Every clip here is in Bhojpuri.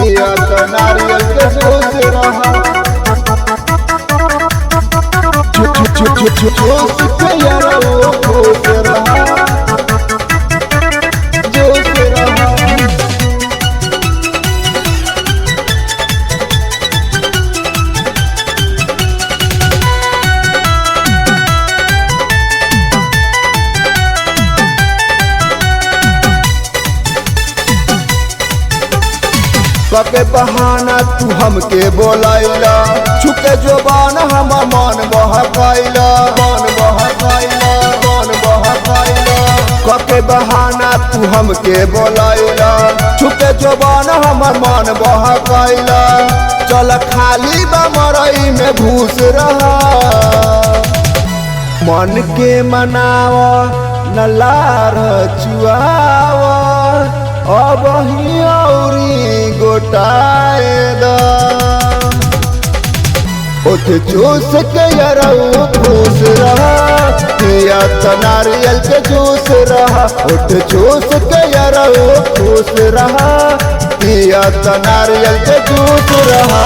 पिया तो नारियल के जूस रहा जूस के यारा वो खुश रहा जूस रहा। कके बहाना तू हमके बोलाइला छुके जोबान हमर मन बहकाइला मन बहकाइला मन बहकाइला। कके बहाना तू हमके बोलाइला छुके जोबान हमर मन बहकाइला। चल खाली बा मरई में घुस रहा मन के मनावा न लार चुआवा अब ही औरी गोटाए दा उठ जूस के यरऊ खुश रहा पिया तो नारियल के जूस रहा उठ जूस के यरऊ खुश रहा पिया तो नारियल के जूस रहा।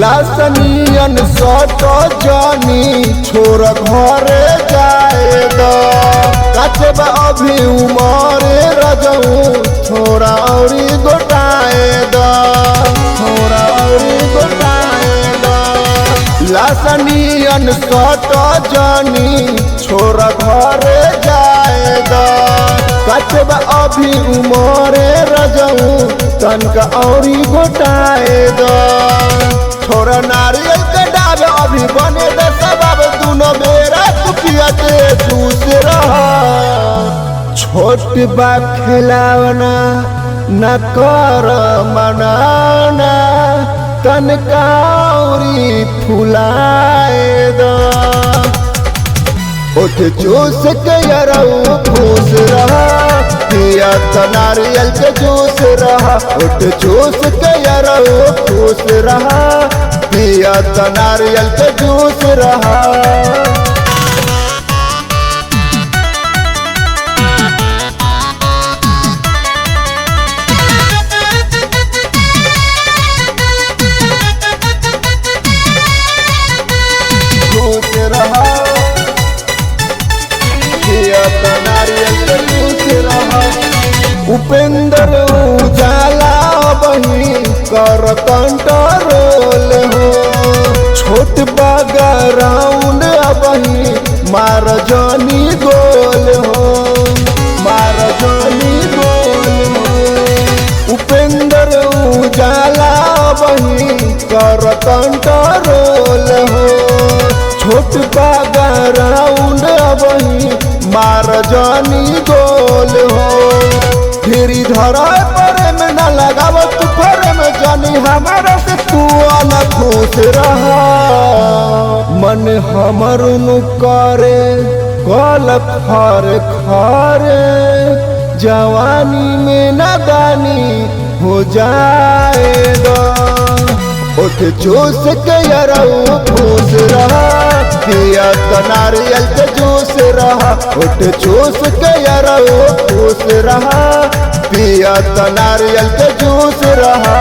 लासनियन सटो जानी छोरा घरे जाए दा कचबा अभी उमरे रजऊ छोरा औरी गोटाए दा छोरा औरी गोटाए दा। लासनियन सटो जानी छोरा घरे जाए दा कचबा अभी उमरे रजऊ तनका औरी गोटाए दा। छोरा नारियल के डाब अभी बने दे सबब दोनों मेरा कुटिया के जूस रहा। छोट बा खिलावना न कर मनाना तनका औरी फुलाए दा उठ जूस के यरऊ खुश रहा पिया तो नारियल के जूस रहा उठ जूस के यरऊ खुश रहा पिया तो नारियल के जूस रहा। उपेंद्र उजाला बही कर कंट्रोल हो छोट बागराउंड अबही मार जानी गोल हो मार जानी गोल हो। उपेंद्र उजाला बही कर कंट्रोल हो छोट बागराउंड अबही मार जानी गोल हो। फिर धरा पर में न लगाव तू पर में जानी हमारा से तू न खुश रहा मन हमर नु करे कल खर खरे जवानी में नादानी हो जाएगा। उठ जूस के यरऊ खुश रहा पिया तो नारियल के जूस रहा उठ जूस के यरऊ खुश रहा पिया तो नारियल के जूस रहा।